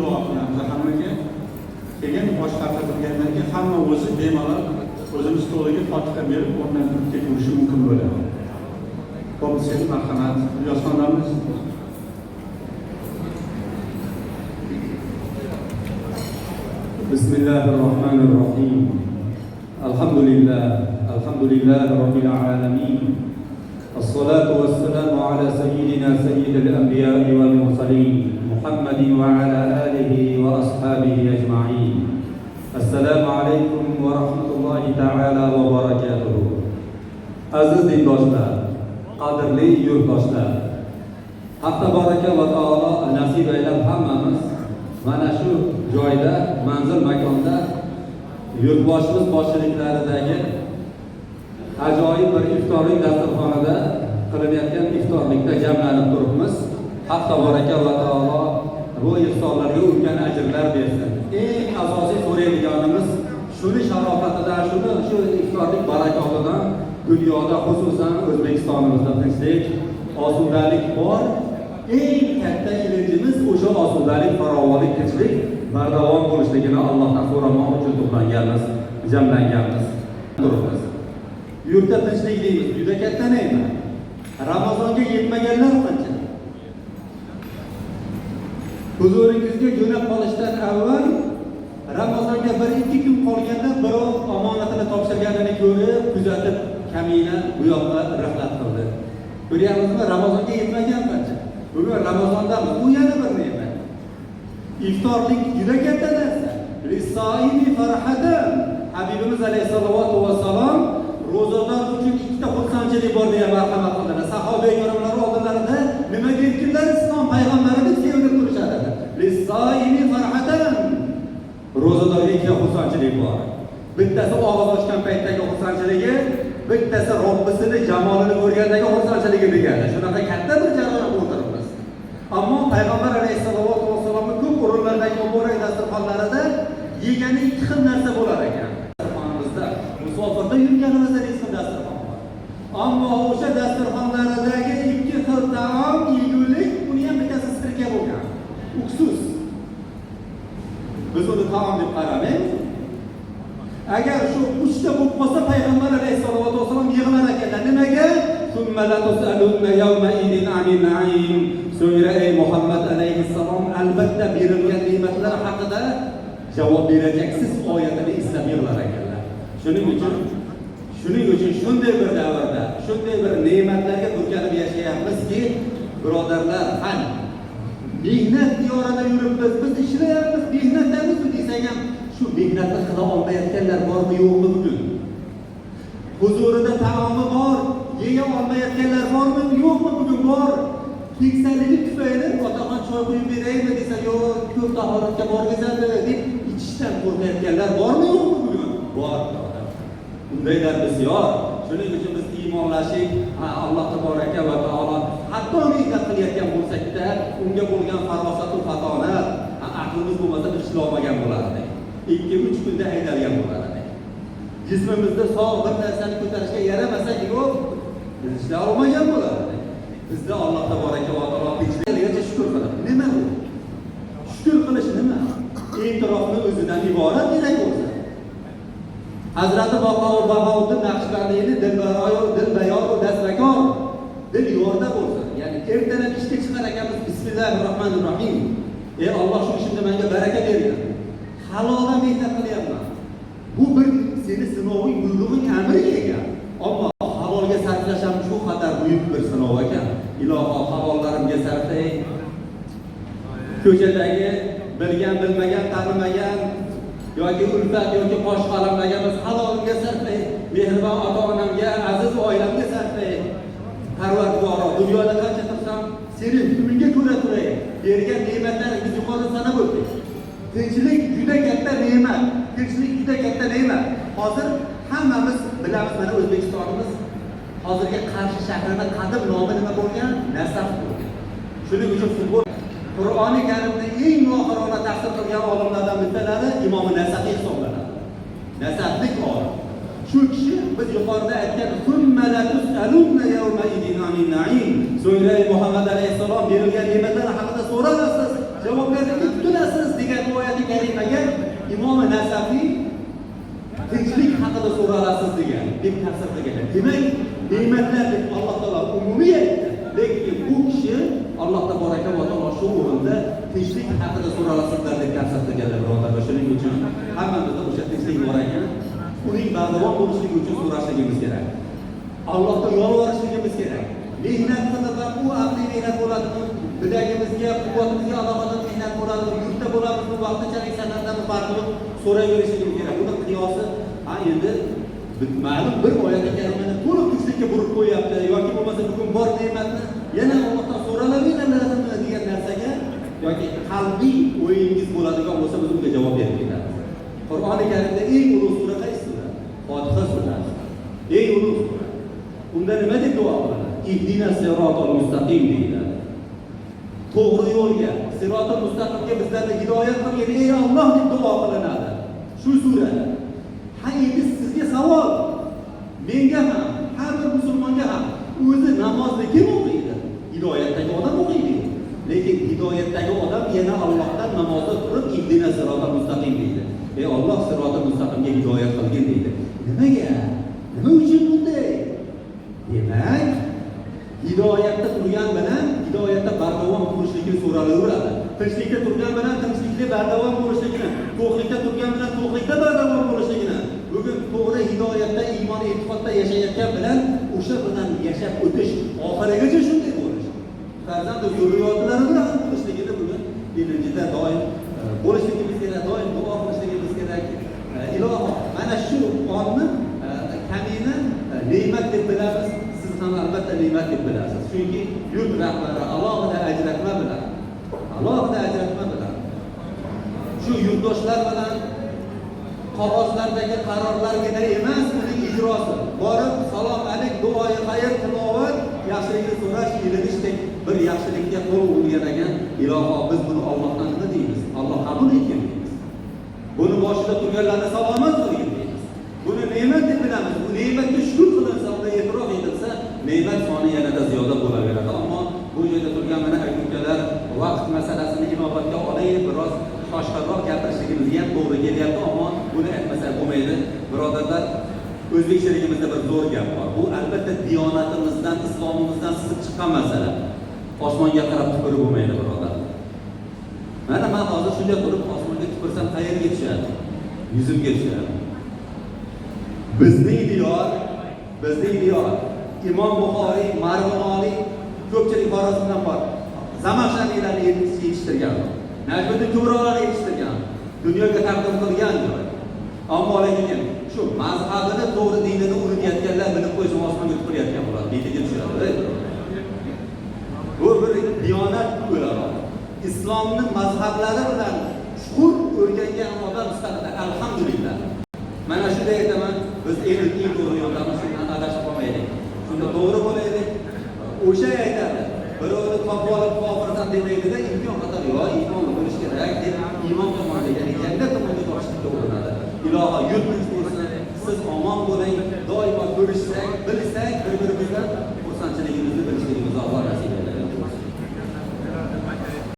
duo qilamiz hammaga. Keyin bosh tarqatilgandan keyin hamma o'zi bemalol o'zimiz stoliga fotiha berib o'rnidan turib ketirishi mumkin bo'ladi. Xo'p, siz marhamat, yozganlarimiz. Bismillahirrahmanirrahim. Alhamdulillah Rabbil alamin. Assalatu wassalamu ala sayyidina sayyidil anbiya'i wal mursalin Muhammadin wa ala alihi wa ashabihi ajma'in. Assalamu alaikum wa rahmatullahi ta'ala wa barakatuh. Aziz dindoshlar, qadrli yurtdoshlar, Haq tabaraka va taolo nasib aylab hammamiz mana shu joyda, manzil makonda yurtboshimiz boshchiliklaridagi ajoyib bir iftorlik dasturxonida qilinayotgan iftorlikda jamlanib turibmiz. Haq tabaraka va taolo bu iftorlarga ulkan ajrlar bersin. Eng asosiy so'raydiganimiz shuni sharofatidan, shu iftorlik barakotidan dunyoda, xususan O'zbekistonimizda tinchlik, osudalik bor. Eng katta ilinjimiz o'sha osudalik, farovonlik, tinchlik bardavom bo'lishligini Allohdan so'ramoq uchun to'planganmiz, jamlanganmiz. Turibmiz. Yurtda tinchlik deymiz, juda katta ne'mat. Ramazonga yetmaganlar qancha? Huzuringizga jo'nab qolishdan avval Ramazonga 1-2 kun qolganda birov omonatini topshirganini ko'rib, kuzatib, kamina bu yoqqa rihlat qildi. Ko'ryapsizmi, Ramazonga yetmagan qancha? Bugun Ramazondamiz, bu yana bir ne'mat. Iftorlik juda katta narsa. Lis-soimi farhatan. Habibimiz alayhisolatu vasallam ro'zador uchun ikkita xursandchilik bor deya marhamat qildilar. Sahoba ikromlar oldinlarida nima deydilar? Islom payg'ambarini sevib turishadi. Lis-soimi farhatan. Ro'zadorga ikkita xursandchilik bor. Bittasi og'iz ochgan paytdagi xursandchiligi, bittasi Robbisini jamolini ko'rgandagi xursandchiligi degani. Shunaqa katta bir jarayon o'tiribmiz. Ammo payg'ambar alayhisolatu vasallamning ko'p o'rinlardagi muborak dasturxonlarida yegani ikki xil narsa bo'lar ekan. Dasturxonimizda musofirda yurganimizda ikki xil dasturxon bor. Ammo o'sha dasturxonlardagi ikki xil taom, yegulik, buni ham bittasi sirka bo'lgan. Uksus. Biz uni taom deb qaramaymiz. Agar shu uchta bo'lib qolsa payg'ambar alayhisolatu vasallam yig'lar ekanlar. Nimaga? Summa la tusaluna yawma idin anin na'im. So'ngra ey Muhammad alayhissalom albatta berilgan ne'matlar haqida javob berajaksiz oyatini eslab yig'lar ekanlar. Shuning uchun shunday bir davrda, shunday bir ne'matlarga burkanib yashayapmizki, birodarlar, qani mehnat diyorida yuribmiz, biz ishlayapmiz, mehnatdamiz desak ham shu mehnatni qila olmayotganlar bormi yo'qmi bugun? Huzurida taomi bor, yeya olmayotganlar bormi yo'qmi bugun? Bor. Keksaligi tufayli otaxon choy quyib beraymi desa, yo'q, ko'p tahoratga borgizadi deb ichishdan qo'rqayotganlar bormi yo'qmi bugun? Bor. Undaylar bisyor. Shuning uchun biz iymonlashik, Alloh taboraka va taolo hatto mehnat qilayotgan bo'lsak-da, unga bo'lgan farosat va fatonat, aqlimiz bo'lmasa ishlolmagan bo'lardi. 2-3 kunda haydalgan bo'lardi. Jismimizda sog' bir narsani ko'tarishga yaramasak, yo'q, biz ishlay olmagan bo'lardi. Bizda Alloh taboraka va taolo tinchligiga shukr qilib. Nima bu? Shukr qilish nima? E'tirofni o'zidan iborat demak bo'lsa. Hazrati Bahodir Naqshbandiyni dilbayor va dastakor, dil yorda bo'lsa. Ya'ni ertalab ishga chiqar ekanmiz, bismillahirrohmanirrohim. Ey Alloh, shu ishimda menga baraka bergin. Haloldan mehnat qilyapman. Bu bir seni sinoving, buyrug'ing, amring ekan. Ammo halolga sarflash ham shu qadar buyuk bir sinov ekan. Iloho, havollarimga sarflay. Ko'chadagi bilgan, bilmagan, tanimagan yoki ulfat yoki qosh qalamlagan biz halolimga sarflay. Mehribon ota-onamga, aziz oilamga sarflay. Parvardigoro, dunyoda qancha tursam, seni hukmingga ko'ra turay. Bergan ne'matlaringiz yuqorida sanab o'tdik. Tinchlik juda katta ne'mat. Tinchlik juda katta ne'mat. Hozir hammamiz bilamiz, mana O'zbekistonimiz hozirgi Qarshi shahrining qadim nomi nima bo'lgan? Nasaf bo'lgan. Shuning uchun futbol Qur'oni Karimni eng mohirona tafsir qilgan olimlardan bittalari Imom Nasafiy hisoblanadi. Nasaflik olim. Shu kishi biz yuqorida aytgan "Summa la tusaluna yawma idin anin na'im" so'ngra Muhammad alayhisalom berilgan ne'matlar haqida so'ralasiz, javob berdiki, qutulasiz degan oyati karimaga Imom Nasafiy tinchlik haqida so'ralasiz degan deb tafsir qilgan. Demak, ne'matlar deb Alloh taolo umumiy aytdi. Lekin bu kishi Alloh tabolaka va taolo shu o'rinda tinchlik haqida so'ralasizlar deb tafsir qilganlar, birodarlar. Shuning uchun hammamizda o'sha tinchlik bor ekan, uning bardavom bo'lishligi uchun so'rashligimiz kerak. Allohga yolvorishligimiz kerak. Mehnat qilib u aqliy mehnat bo'ladimi? Bilagimizga, quvvatimizga alohida mehnat bo'ladimi? Yurtda bo'ladimi? Vaqtinchalik san'atdan farqli so'rayverishligimiz kerak. Buni qiyosi endi ma'lum bir oyatga karimani to'liq tinchlikka burib qo'yapti yoki bo'lmasa bugun bor ne'matni yana Allohdan so'ralaveringlarmi degan narsaga yoki qalbiy o'yingiz bo'ladigan bo'lsa biz unga javob berib ketamiz. Qur'oni Karimda eng ulug' sura qaysi sura? Fotiha surasi. Eng ulug' sura. Unda nima deb duo qilinadi? Ihdina siratal mustaqim deyiladi. To'g'ri yo'lga, siratal mustaqimga bizlarni hidoyat qilgin ey Alloh deb duo qilinadi. Shu surada. Ha, endi sizga savol. Menga ham, har bir musulmonga ham o'zi namozni kim o'qiydi? Hidoyatdagi odam o'qiydi. Lekin hidoyatdagi odam yana Allohdan namozda turib ihdina siratal mustaqim deydi. Ey Alloh siratal mustaqimga hidoyat qilgin deydi. Nimaga? Nima uchun bunday? Demak, hidoyatda turgan bilan hidoyatda bardavom bo'lishligini so'ralaveradi. Tinchlikda turgan bilan tinchlikda bardavom bo'lishligini, to'qlikda turgan bilan to'qlikda bardavom bo'lishligini, bugun to'g'ri hidoyatda, iymon, e'tiqodda yashayotgan bilan o'sha bilan yashab o'tish oxirigacha shunday bo'lish. Farzand zurriyotlari bilan bo'lishligini bugun bilinchida doim bo'lishligimiz kerak, doim duo qilishligimiz kerak. Iloho, mana shu onni kamina ne'mat deb bilamiz. Siz ham albatta ne'mat deb bilasiz. Chunki yurt rahbari alohida ajratma bilan shu yurtdoshlar bilan qog'ozlardagi qarorlargina emas, uning ijrosi. Borib salom alik, duoyi xayr, tilovat, yaxshilikni so'rash, ilinishdek bir yaxshilikka qo'l urgan ekan. Iloho, biz buni Allohdan nima deymiz? Alloh qabul etgan deymiz. Buni boshida turganlarni salomat qilgin deymiz. Buni ne'mat deb bilamiz. Bu ne'matga shukr qilinsa, unda e'tirof etilsa, ne'mat soni yanada ziyoda bo'laveradi. Ammo bu yerda turgan mana aytuvchilar vaqt masalasini inobatga olaylik, biroz toshqarroq gapirishligimiz ham to'g'ri kelyapti, ammo buni aytmasak bo'lmaydi. Birodarlar, o'zbekchiligimizda bir zo'r gap bor. Bu albatta diyonatimizdan, islomimizdan sizib chiqqan masala. Osmonga qarab tupurib bo'lmaydi, birodarlar. Mana men hozir shunday turib osmonga tupursam qayerga tushadi? Yuzimga tushadi. Bizning diyor Imom Buxoriy, Marg'ilonlik ko'pchilik Xorazmdan bor. Zamaxshaniylarni yetishtirgan. Najmiddin Kubrolarni yetishtirgan. Dunyoga taqdim qilgan joy. Ammo lekin shu mazhabini, to'g'ri dinini o'rgatganlar bilib qo'ysin, osmonga tupurayotgan bo'ladi. Betiga tushadi. Bu bir diyonat bo'ladi. Islomni mazhablari bilan chuqur o'rgangan odam sifatida alhamdulillah. Mana shunday aytaman, biz eng to'g'ri yo'ldamiz, shundan adashib qolmaylik. Shunda to'g'ri bo'laylik. O'sha aytadi, birovni topib olib kofirdan demaydi-da, imkon qadar iymon bo'lish kerak deb iymon tomonga, ya'ni jannat tomonga tortishga urinadi. Iloho yurtimiz bo'lsin, siz omon bo'ling, doimo ko'rishsak, bilsak, bir-birimizdan xursandchiligimizni bilishligimizni Alloh nasib etsin.